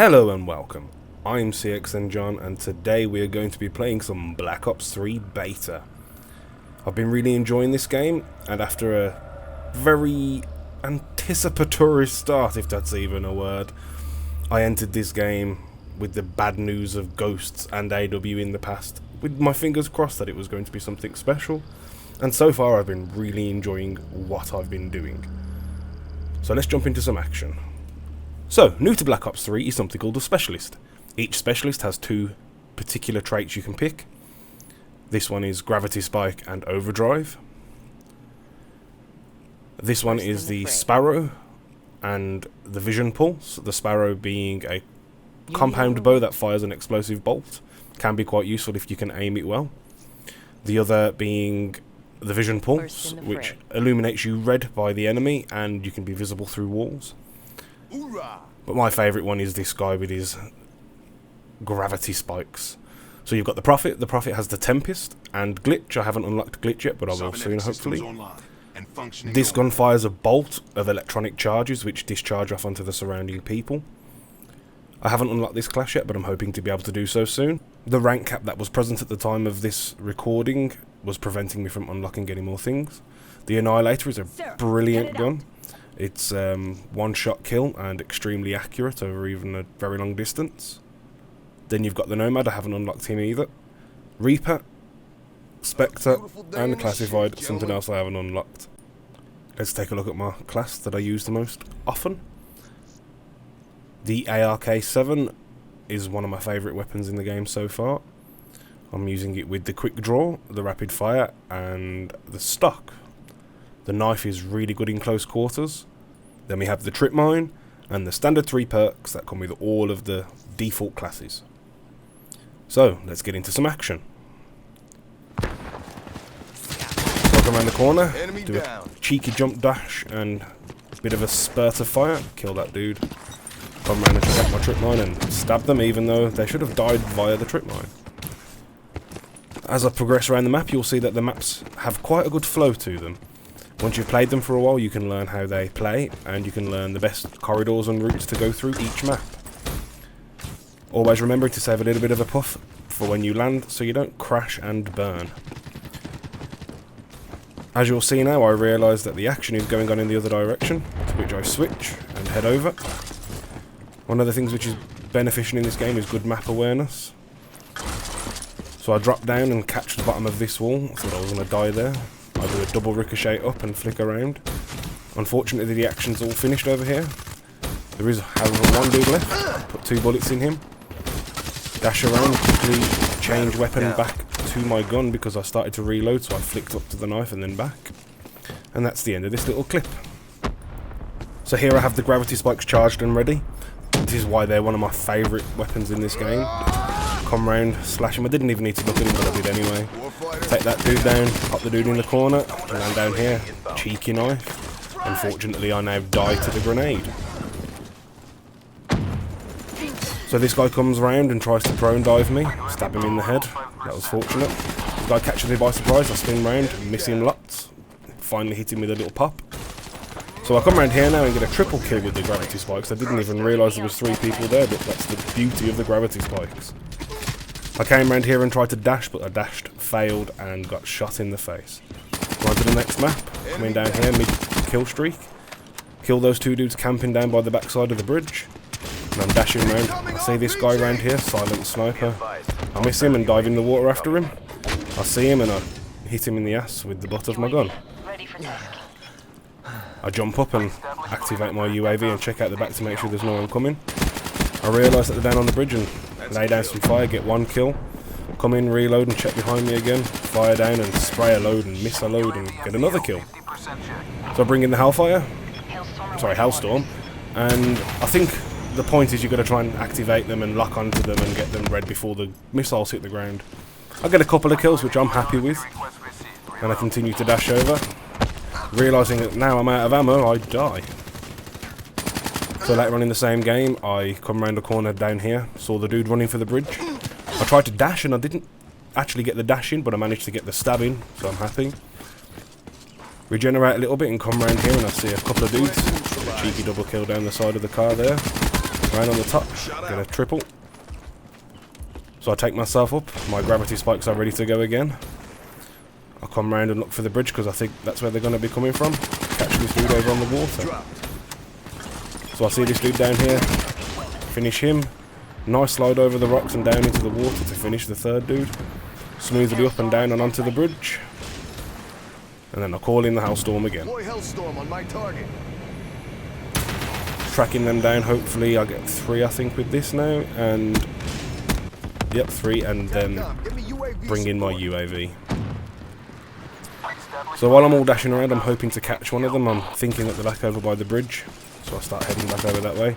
Hello and welcome, I'm cXn-John and today we are going to be playing some Black Ops 3 Beta. I've been really enjoying this game, and after a very anticipatory start, if that's even a word, I entered this game with the bad news of Ghosts and AW in the past, with my fingers crossed that it was going to be something special, and so far I've been really enjoying what I've been doing. So let's jump into some action. So, new to Black Ops 3 is something called a Specialist. Each Specialist has two particular traits you can pick. This one is Gravity Spike and Overdrive. This one is the Sparrow and the Vision Pulse. The Sparrow being a compound bow that fires an explosive bolt. Can be quite useful if you can aim it well. The other being the Vision Pulse, which illuminates you red by the enemy and you can be visible through walls. But my favourite one is this guy with his gravity spikes. So you've got the Prophet. The Prophet has the Tempest and Glitch. I haven't unlocked Glitch yet, but I will soon, hopefully. This gun fires a bolt of electronic charges which discharge off onto the surrounding people. I haven't unlocked this class yet, but I'm hoping to be able to do so soon. The rank cap that was present at the time of this recording was preventing me from unlocking any more things. The Annihilator is a brilliant gun. It's one-shot kill and extremely accurate over even a very long distance. Then you've got the Nomad. I haven't unlocked him either. Reaper, Spectre, and Classified, something else I haven't unlocked. Let's take a look at my class that I use the most often. The ARK-7 is one of my favourite weapons in the game so far. I'm using it with the Quick Draw, the Rapid Fire, and the Stock. The knife is really good in close quarters. Then we have the Trip Mine and the standard 3 perks that come with all of the default classes. So, let's get into some action. Walk around the corner, do a cheeky jump dash and a bit of a spurt of fire. Kill that dude. Come around and check out my Trip Mine and stab them, even though they should have died via the Trip Mine. As I progress around the map, you'll see that the maps have quite a good flow to them. Once you've played them for a while, you can learn how they play, and you can learn the best corridors and routes to go through each map. Always remember to save a little bit of a puff for when you land, so you don't crash and burn. As you'll see now, I realise that the action is going on in the other direction, to which I switch and head over. One of the things which is beneficial in this game is good map awareness. So I drop down and catch the bottom of this wall. I thought I was going to die there. I do a double ricochet up and flick around. Unfortunately, the action's all finished over here. There is, however, one dude left. Put 2 bullets in him. Dash around, quickly change weapon back to my gun because I started to reload, so I flicked up to the knife and then back. And that's the end of this little clip. So here I have the gravity spikes charged and ready. This is why they're one of my favourite weapons in this game. Come round, slash him. I didn't even need to look at him, but I did anyway. Take that dude down, pop the dude in the corner, and land down here. Cheeky knife. Unfortunately, I now die to the grenade. So this guy comes round and tries to prone dive me. Stab him in the head. That was fortunate. The guy catches me by surprise. I spin round, miss him lots. Finally hit him with a little pop. So I come around here now and get a triple kill with the gravity spikes. I didn't even realise there was 3 people there, but that's the beauty of the gravity spikes. I came around here and tried to dash, but I dashed, failed, and got shot in the face. On to the next map. Coming down here, mid-kill streak. Kill those 2 dudes camping down by the backside of the bridge. And I'm dashing around. I see this guy around here, silent sniper. I miss him and dive in the water after him. I see him and I hit him in the ass with the butt of my gun. I jump up and activate my UAV and check out the back to make sure there's no one coming. I realise that they're down on the bridge and lay down some fire, get 1 kill. Come in, reload and check behind me again. Fire down and spray a load and miss a load and get another kill. So I bring in the Hellfire. Sorry, Hellstorm. And I think the point is you've got to try and activate them and lock onto them and get them red before the missiles hit the ground. I get a couple of kills, which I'm happy with. And I continue to dash over. Realising that now I'm out of ammo, I die. So later on in the same game, I come around the corner down here, saw the dude running for the bridge. I tried to dash and I didn't actually get the dash in, but I managed to get the stab in, so I'm happy. Regenerate a little bit and come around here and I see a couple of dudes. A cheeky double kill down the side of the car there. Round on the top, get a triple. So I take myself up, my gravity spikes are ready to go again. I come round and look for the bridge because I think that's where they're going to be coming from. Catch this dude over on the water. So I see this dude down here, finish him. Nice slide over the rocks and down into the water to finish the third dude. Smoothly up and down and onto the bridge. And then I call in the Hellstorm again. Tracking them down, hopefully I get 3 I think with this now. And yep, 3, and then bring in my UAV. So while I'm all dashing around, I'm hoping to catch one of them. I'm thinking that they're back over by the bridge. So I start heading back over that way.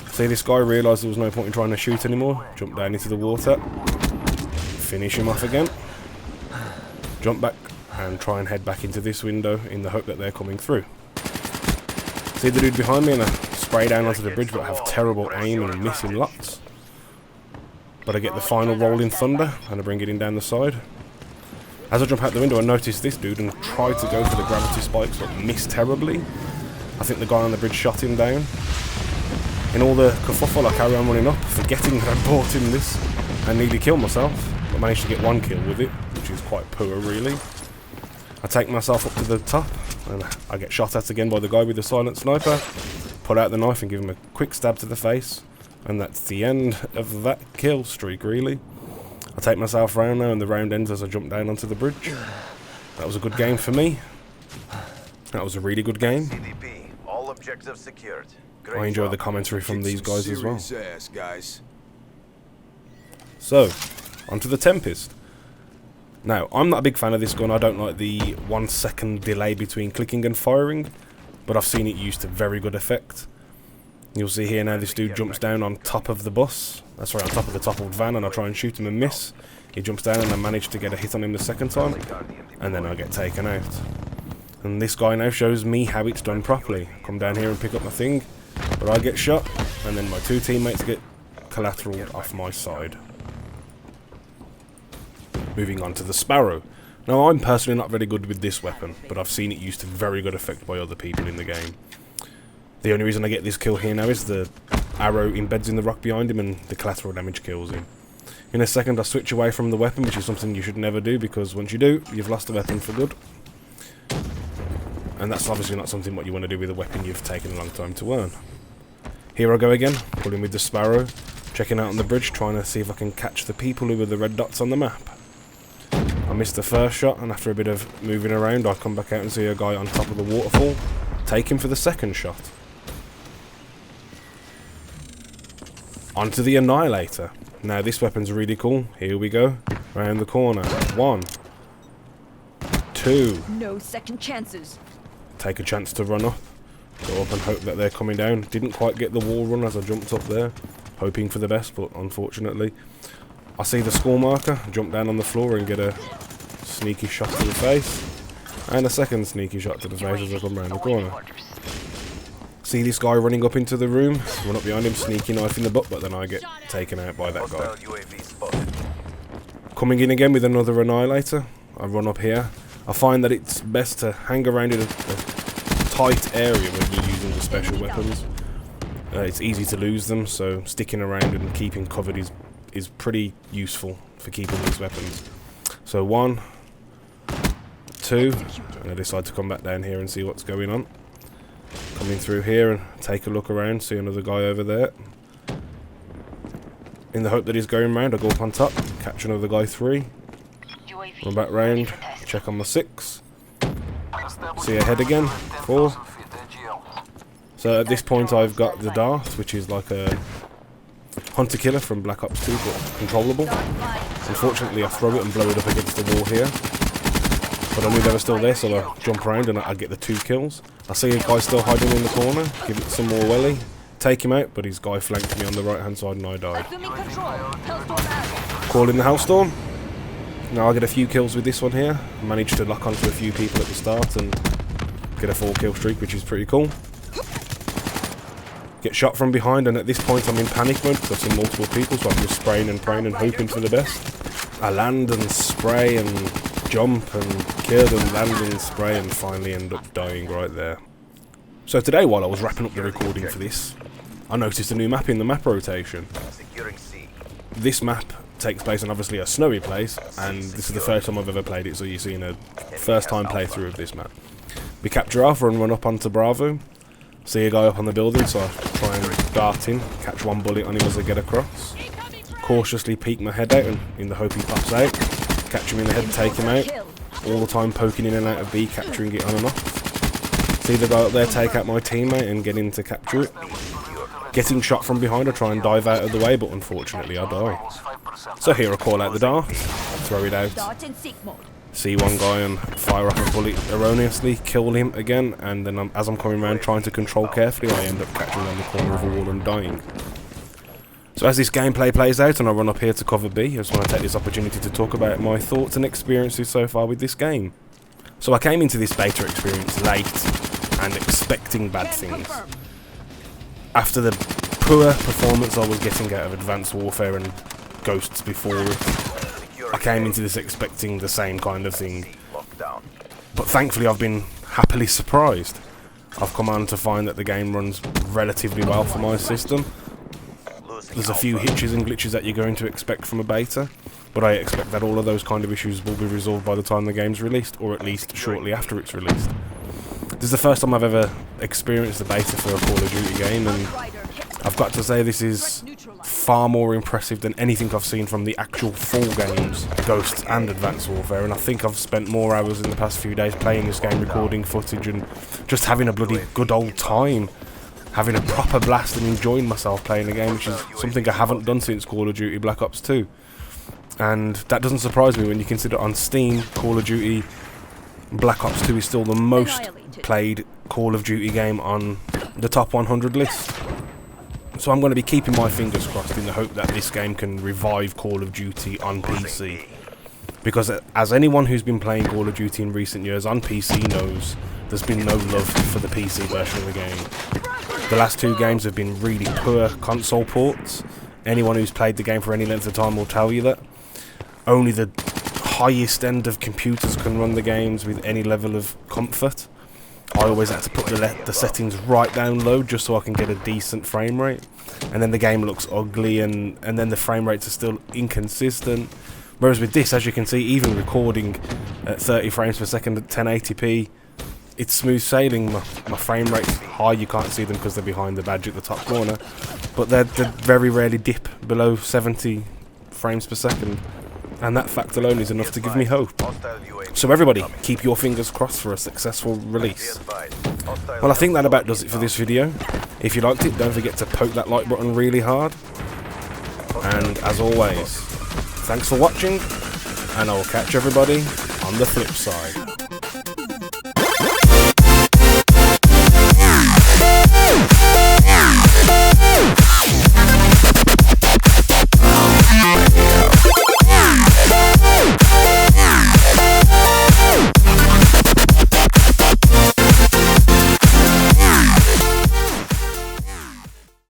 See this guy, realised there was no point in trying to shoot anymore. Jump down into the water. Finish him off again. Jump back and try and head back into this window in the hope that they're coming through. See the dude behind me, and I spray down onto the bridge, but I have terrible aim and miss in lots. But I get the final rolling thunder and I bring it in down the side. As I jump out the window, I notice this dude and try to go for the gravity spikes, but miss terribly. I think the guy on the bridge shot him down. In all the kerfuffle, I carry on running up, forgetting that I bought him this, and nearly killed myself. I managed to get 1 kill with it, which is quite poor, really. I take myself up to the top, and I get shot at again by the guy with the silent sniper. Pull out the knife and give him a quick stab to the face, and that's the end of that kill streak, really. I take myself round now, and the round ends as I jump down onto the bridge. That was a good game for me. That was a really good game. All objectives secured. I enjoy the commentary from these guys as well. So, onto the Tempest. Now, I'm not a big fan of this gun. I don't like the 1 second delay between clicking and firing, but I've seen it used to very good effect. You'll see here now this dude jumps down on top of the bus. That's right, on top of the toppled van, and I try and shoot him and miss. He jumps down and I manage to get a hit on him the second time, and then I get taken out. And this guy now shows me how it's done properly. Come down here and pick up my thing, but I get shot, and then my 2 teammates get collateral off my side. Moving on to the Sparrow. Now, I'm personally not very good with this weapon, but I've seen it used to very good effect by other people in the game. The only reason I get this kill here now is the arrow embeds in the rock behind him and the collateral damage kills him. In a second I switch away from the weapon, which is something you should never do, because once you do, you've lost the weapon for good. And that's obviously not something what you want to do with a weapon you've taken a long time to earn. Here I go again, pulling with the Sparrow, checking out on the bridge, trying to see if I can catch the people who are the red dots on the map. I missed the first shot, and after a bit of moving around, I come back out and see a guy on top of the waterfall. Take him for the second shot. Onto the Annihilator. Now this weapon's really cool. Here we go. Round the corner. 1, 2. No second chances. Take a chance to run up. Go up and hope that they're coming down. Didn't quite get the wall run as I jumped up there. Hoping for the best, but unfortunately. I see the score marker. Jump down on the floor and get a sneaky shot to the face. And a second sneaky shot to the face as I come round the corner. See this guy running up into the room, run up behind him, sneaky knife in the butt, but then I get taken out by that guy. Coming in again with another Annihilator, I run up here. I find that it's best to hang around in a tight area when you're using the special weapons. It's easy to lose them, so sticking around and keeping covered is pretty useful for keeping these weapons. So 1, 2, and I decide to come back down here and see what's going on. Coming through here and take a look around, see another guy over there. In the hope that he's going round, I go up on top, catch another guy 3. Run back round, check on my 6. See a head again, 4. So at this point I've got the Dart, which is like a hunter-killer from Black Ops 2, but controllable. Unfortunately I throw it and blow it up against the wall here. But I knew they were still there, so I jump around and I get the 2 kills. I see a guy still hiding in the corner, give it some more welly, take him out, but his guy flanked me on the right hand side and I died. Call in the Hellstorm. Now I get a few kills with this one here. I managed to lock onto a few people at the start and get a 4 kill streak, which is pretty cool. Get shot from behind, and at this point I'm in panic mode because I've seen multiple people, so I'm just spraying and praying and hoping for the best. I land and spray and jump and kill and land and spray and finally end up dying right there. So today, while I was wrapping up the recording for this, I noticed a new map in the map rotation. Securing C. This map takes place in obviously a snowy place, and this is the first time I've ever played it, so you're seeing a first time playthrough of this map. We capture Alpha and run up onto Bravo. See a guy up on the building, so I try and dart in, catch one bullet on him as I get across. Cautiously peek my head out and in the hope he pops out. Catch him in the head, take him out. All the time poking in and out of B, capturing it on and off. See the guy up there take out my teammate and get in to capture it. Getting shot from behind, I try and dive out of the way, but unfortunately I die. So here I call out the dart, throw it out. See one guy and fire off a bullet erroneously, kill him again, and then as I'm coming around trying to control carefully, I end up catching on the corner of a wall and dying. So as this gameplay plays out and I run up here to cover B, I just want to take this opportunity to talk about my thoughts and experiences so far with this game. So I came into this beta experience late and expecting bad things. After the poor performance I was getting out of Advanced Warfare and Ghosts before it, I came into this expecting the same kind of thing. But thankfully I've been happily surprised. I've come on to find that the game runs relatively well for my system. There's a few hitches and glitches that you're going to expect from a beta, but I expect that all of those kind of issues will be resolved by the time the game's released, or at least shortly after it's released. This is the first time I've ever experienced the beta for a Call of Duty game, and I've got to say this is far more impressive than anything I've seen from the actual full games, Ghosts and Advanced Warfare, and I think I've spent more hours in the past few days playing this game, recording footage and just having a bloody good old time. Having a proper blast and enjoying myself playing the game, which is something I haven't done since Call of Duty Black Ops 2. And that doesn't surprise me when you consider on Steam, Call of Duty Black Ops 2 is still the most played Call of Duty game on the top 100 list. So I'm going to be keeping my fingers crossed in the hope that this game can revive Call of Duty on PC. Because as anyone who's been playing Call of Duty in recent years on PC knows, there's been no love for the PC version of the game. The last two games have been really poor console ports. Anyone who's played the game for any length of time will tell you that. Only the highest end of computers can run the games with any level of comfort. I always had to put the settings right down low just so I can get a decent frame rate. And then the game looks ugly and then the frame rates are still inconsistent. Whereas with this, as you can see, even recording at 30 frames per second at 1080p, it's smooth sailing. My frame rate's high, you can't see them because they're behind the badge at the top corner, but they very rarely dip below 70 frames per second, and that fact alone is enough to give me hope. So everybody, keep your fingers crossed for a successful release. Well, I think that about does it for this video. If you liked it, don't forget to poke that like button really hard, and as always, thanks for watching, and I'll catch everybody on the flip side.